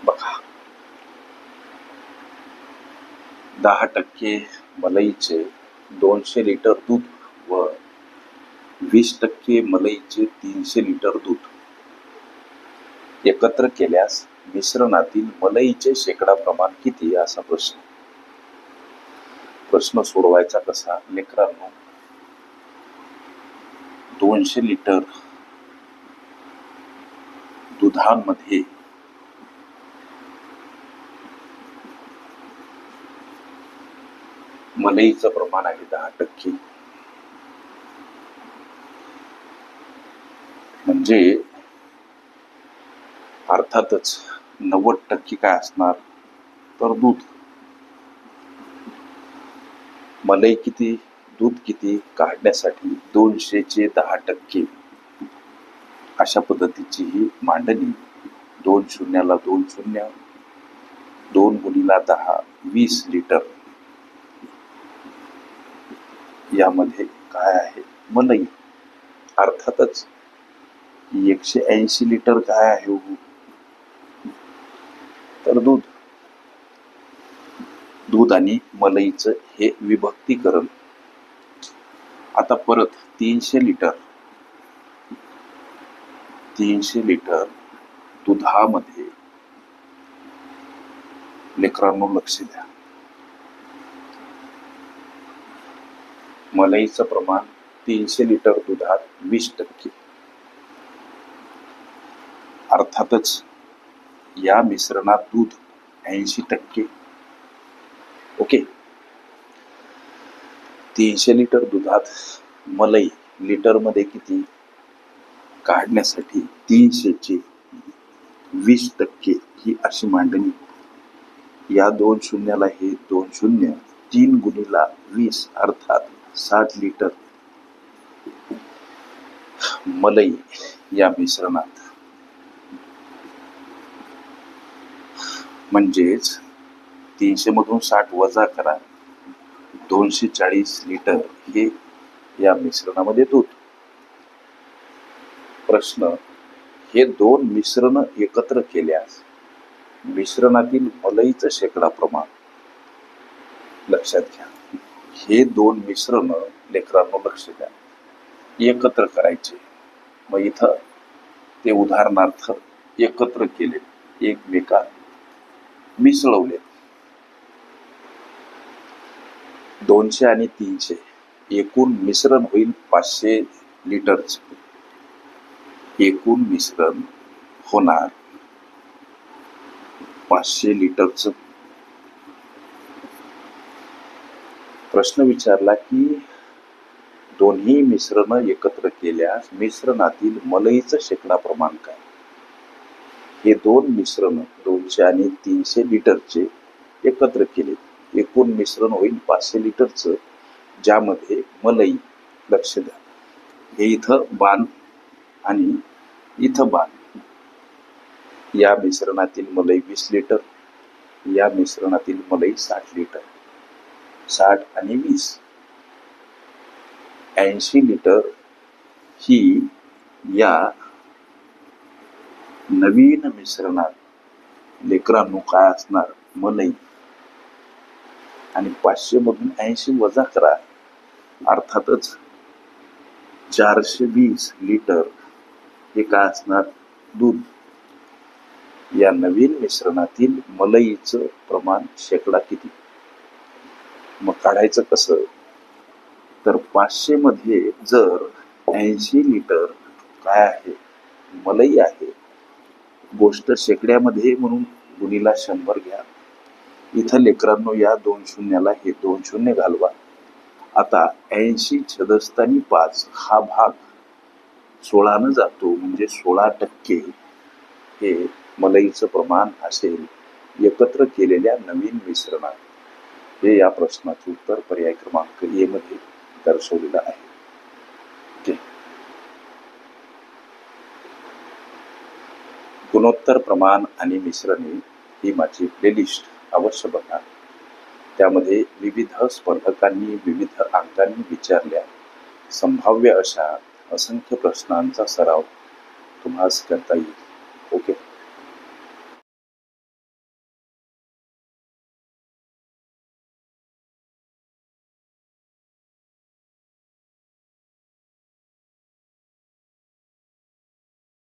बघा, 10% मलईचे 200 लिटर दूध व 20% मलईचे 300 लिटर दूध एकत्र केल्यास मिश्रणातील मलईचे शेकडा प्रमाण किती, असा प्रश्न सोडवायचा कसा लेकरांनो. 200 लिटर दुधामध्ये मलईचं प्रमाण आहे 10%, म्हणजे अर्थातच 90% काय असणार तर दूध. मलई किती दूध किती काढण्यासाठी 200चे 10% अशा पद्धतीची ही मांडणी. 2 शून्याला 2 शून्य, 2 गुणिला 10 20 लिटर यामध्ये काय आहे मलई. अर्थातच 180 लिटर काय आहे तर दूध. दूध आणि मलईचं हे विभक्तीकरण. आता परत 300 लिटर दुधामध्ये लेकरांनो लक्ष द्या, मलईचं प्रमाण 300 लिटर दुधात 20%. अर्थातच या मिश्रणात दूध 80%. ओके, 300 लिटर दुधात मलई लिटर मध्ये किती काढण्यासाठी 300चे 20% ही अशी मांडणी. या 2 शून्याला हे 2 शून्य, 3 गुणिला 20 अर्थात 60 लिटर मलई या मिश्रणात. म्हणजेच 300 मधून 60 वजा करा, 240 लिटर हे या मिश्रणामध्ये दूध. प्रश्न, हे दोन मिश्रण एकत्र केल्यास मिश्रणातील मलईचं शेकडा प्रमाण लक्षात घ्या. हे दोन मिश्रण लेकरांनो लक्ष द्या एकत्र करायचे. मग इथं ते उदाहरणार्थ एकत्र केले, एकमेकात मिसळवले. 200 आणि 300 एकूण मिश्रण होईल 500 लिटरचे. एकूण मिश्रण होणार 500 लिटरचं. प्रश्न विचारला की दोन्ही मिश्रण एकत्र केल्यास मिश्रणातील मलईचं शेकडा प्रमाण काय. हे दोन मिश्रण 200 आणि 300 लिटरचे एकत्र केले, एकूण मिश्रण होईल 500 लिटरचं, ज्यामध्ये मलई, लक्ष द्या, हे इथं बाण आणि इथं बाण. या मिश्रणातील मलई 20 लिटर, या मिश्रणातील मलई 60 लिटर. 60 आणि 20 80 लिटर ही या नवीन मिश्रणात लेकरांनो काय असणार मलई. आणि 500 मधून 80 वजा करा, अर्थातच 420 लिटर हे काय असणार दूध. या नवीन मिश्रणातील मलईचं प्रमाण शेकडा किती. मग काढायचं कसं तर 500 मध्ये जर 80 लिटर काय आहे मलई आहे, गोष्ट शेकड्यामध्ये म्हणून गुणीला 100 घ्या. इथं लेकरांनो या 2 शून्याला हे 2 शून्य घालवा. आता 80 छदस्थानी 5 हा भाग 16 जातो, म्हणजे 16% हे मलईचं प्रमाण असेल एकत्र केलेल्या नवीन मिश्रणात. हे या प्रश्नाचे उत्तर पर्याय क्रमांक ए मध्ये दर्शवलेलं आहे. ओके, गुणोत्तर प्रमाण आणि मिश्रणे ही माझी प्लेलिस्ट अवश्य बघा. त्यामध्ये विविध स्पर्धकांनी विविध अंकांनी विचारल्या संभाव्य अशा असंख्य प्रश्नांचा सराव तुम्हाला करता येईल. ओके.